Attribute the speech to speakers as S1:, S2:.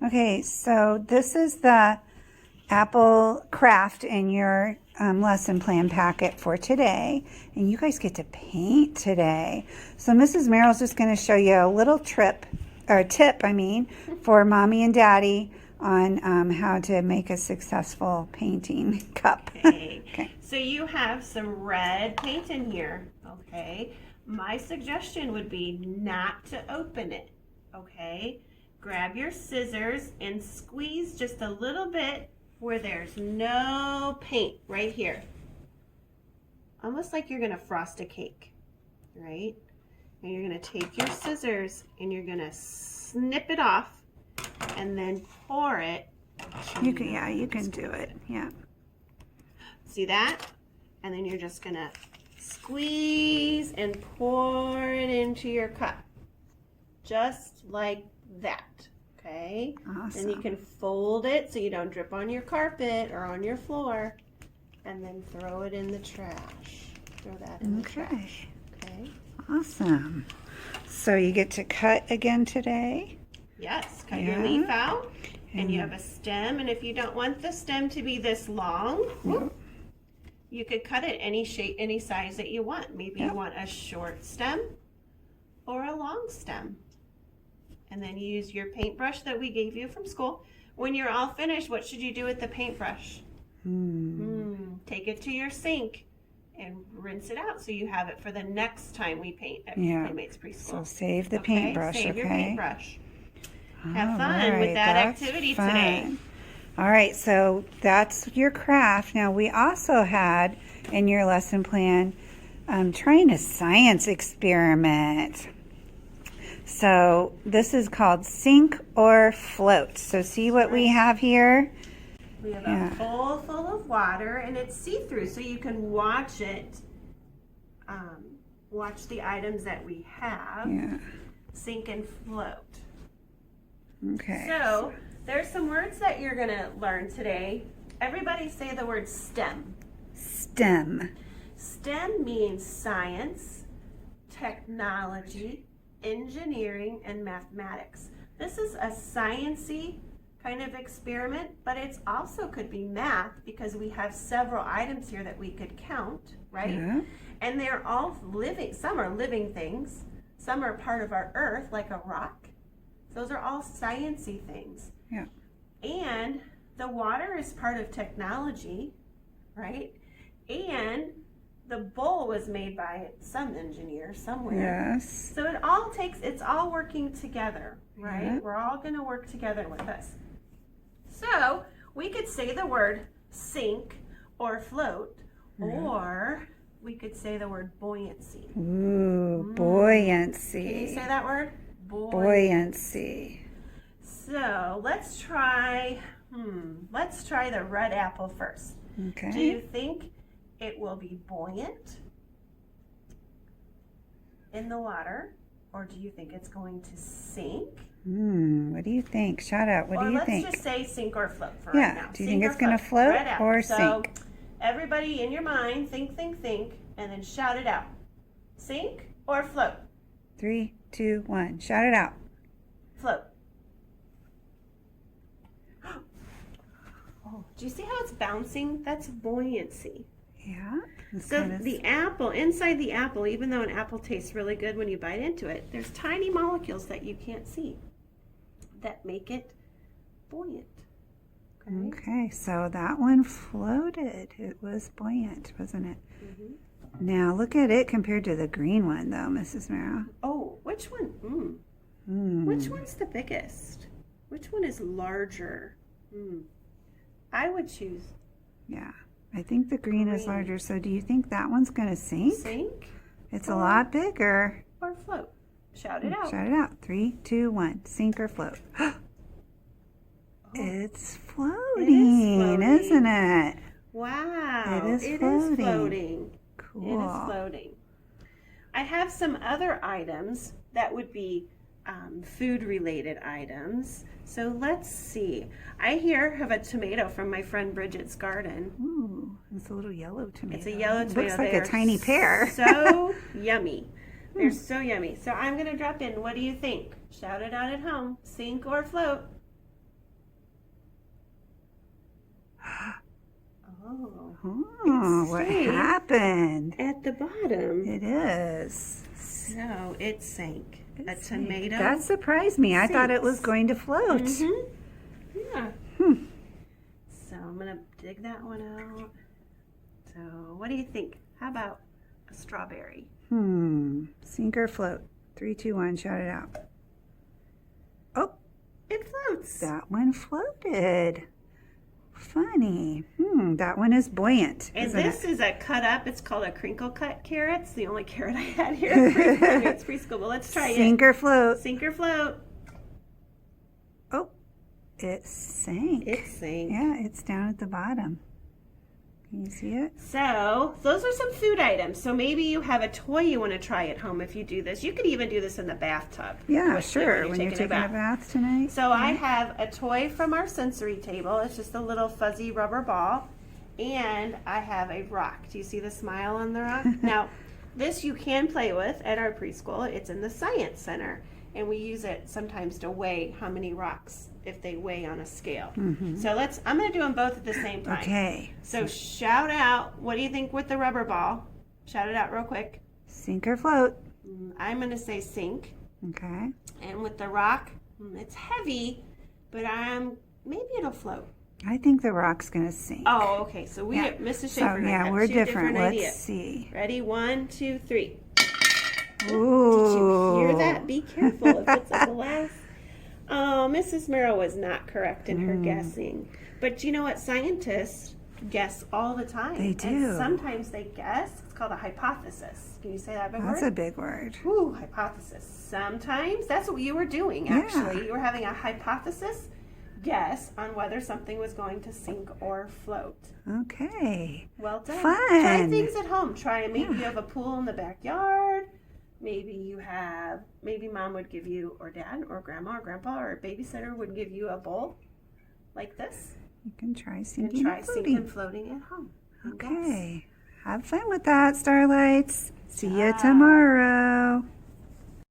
S1: Okay, so this is the Apple craft in your lesson plan packet for today. And you guys get to paint today. So Mrs. Merrill's just going to show you a little tip, for Mommy and Daddy on how to make a successful painting cup.
S2: Okay.
S1: Okay.
S2: So you have some red paint in here. Okay. My suggestion would be not to open it. Okay. Grab your scissors and squeeze just a little bit where there's no paint right here. Almost like you're going to frost a cake, right? And you're going to take your scissors and you're going to snip it off and then pour it.
S1: You can do it. Yeah.
S2: See that? And then you're just going to squeeze and pour it into your cup. Just like that. Okay?
S1: Awesome.
S2: Then you can fold it so you don't drip on your carpet or on your floor. And then throw it in the trash. Throw that in the trash. Okay?
S1: Awesome. So you get to cut again today?
S2: Yes. Cut your leaf out. And you have a stem. And if you don't want the stem to be this long, you could cut it any shape, any size that you want. Maybe you want a short stem or a long stem. And then use your paintbrush that we gave you from school. When you're all finished, what should you do with the paintbrush? Take it to your sink and rinse it out so you have it for the next time we paint at Playmates Preschool.
S1: So save the paintbrush,
S2: Save your paintbrush.
S1: All
S2: Have fun with that activity today.
S1: All right, so that's your craft. Now we also had in your lesson plan trying a science experiment. So this is called sink or float. So see what we have here?
S2: We have a bowl full of water and it's see-through so you can watch it, watch the items that we have, sink and float.
S1: Okay.
S2: So there's some words that you're going to learn today. Everybody say the word STEM.
S1: STEM.
S2: STEM means science, technology, engineering, and mathematics. This is a sciencey kind of experiment, but it also could be math because we have several items here that we could count, right?
S1: Yeah.
S2: And they're all living, some are living things, some are part of our earth like a rock. Those are all sciencey things.
S1: Yeah.
S2: And the water is part of technology, right? And the bowl was made by some engineer somewhere.
S1: Yes.
S2: So it's all working together, right?
S1: Yeah.
S2: We're all going to work together with this. So we could say the word sink or float, or we could say the word buoyancy.
S1: Ooh, buoyancy.
S2: Can you say that word?
S1: Buoyancy.
S2: So let's try the red apple first.
S1: Okay.
S2: Do you think it will be buoyant in the water, or do you think it's going to sink?
S1: What do you think? Shout out. What do you think?
S2: Let's just say sink or float for right now.
S1: Do you think it's going to float or sink?
S2: So everybody in your mind, think, and then shout it out. Sink or float?
S1: 3, 2, 1. Shout it out.
S2: Float. Oh, do you see how it's bouncing? That's buoyancy.
S1: Yeah.
S2: So the apple, inside the apple, even though an apple tastes really good when you bite into it, there's tiny molecules that you can't see that make it buoyant.
S1: Okay, so that one floated. It was buoyant, wasn't it? Now look at it compared to the green one, though, Mrs. Merrill.
S2: Oh, which one? Which one's the biggest? Which one is larger? I would choose.
S1: Yeah, I think the green is larger. So do you think that one's going to sink?
S2: Sink?
S1: It's a lot bigger.
S2: Or float? Shout it out.
S1: Shout it out. 3, 2, 1. Sink or float. It's floating, isn't it?
S2: Wow.
S1: It is floating.
S2: Cool. It is floating. I have some other items that would be food-related items. So let's see. I here have a tomato from my friend Bridget's garden.
S1: Ooh, it's a little yellow tomato.
S2: It's a yellow tomato.
S1: Looks like a tiny pear.
S2: So yummy. They're so yummy. So I'm going to drop in. What do you think? Shout it out at home. Sink or float? Oh,
S1: Oh, what
S2: sank.
S1: happened?
S2: At the bottom.
S1: It is.
S2: So it sank. A
S1: It sank.
S2: tomato.
S1: That surprised me. I thought it was
S2: sinks.
S1: going to float.
S2: Yeah.
S1: Hmm.
S2: So I'm going to dig that one out. So what do you think? How about a strawberry?
S1: Sink or float? 3, 2, 1. Shout it out. Oh,
S2: It floats.
S1: that one floated. Funny. That one is buoyant.
S2: And
S1: isn't
S2: this
S1: it?
S2: is a cut up. It's called a crinkle cut carrot. It's the only carrot I had here at preschool. It's preschool, but let's try
S1: Sink or float?
S2: it. Sink or float.
S1: Oh, it sank.
S2: It sank.
S1: Yeah, it's down at the bottom. Can you see it?
S2: So those are some food items. So maybe you have a toy you want to try at home if you do this. You could even do this in the bathtub.
S1: Yeah,
S2: with-
S1: sure. When you're taking a bath tonight.
S2: So I have a toy from our sensory table. It's just a little fuzzy rubber ball. And I have a rock. Do you see the smile on the rock? Now, this you can play with at our preschool. It's in the science center. And we use it sometimes to weigh how many rocks, if they weigh on a scale. So I'm going to do them both at the same time.
S1: Okay.
S2: So shout out, what do you think with the rubber ball? Shout it out real quick.
S1: Sink or float?
S2: I'm going to say sink.
S1: Okay.
S2: And with the rock, it's heavy, but maybe it'll float.
S1: I think the rock's going to sink.
S2: Oh, okay. So we,
S1: Yeah.
S2: Mrs.
S1: So,
S2: Schaefer and I
S1: yeah,
S2: have
S1: we're
S2: two
S1: different. Let's
S2: ideas.
S1: see.
S2: Ready? 1, 2, 3.
S1: Ooh.
S2: Did you hear that? Be careful if it's a glass. Oh, Mrs. Merrill was not correct in her guessing. But you know what? Scientists guess all the time.
S1: They do.
S2: And sometimes they guess. It's called a hypothesis. Can you say that big
S1: That's
S2: word?
S1: a big word.
S2: Ooh, hypothesis. Sometimes that's what you were doing, actually. You were having a hypothesis guess on whether something was going to sink or float.
S1: Okay.
S2: Well done.
S1: Fun.
S2: Try things at home. Maybe you have a pool in the backyard. Maybe mom would give you, or dad, or grandma, or grandpa, or a babysitter would give you a bowl like this.
S1: You can try
S2: And
S1: sinking
S2: try
S1: and
S2: sinking
S1: floating.
S2: and floating at home. And guess.
S1: Okay. Have fun with that, Starlights. See you tomorrow.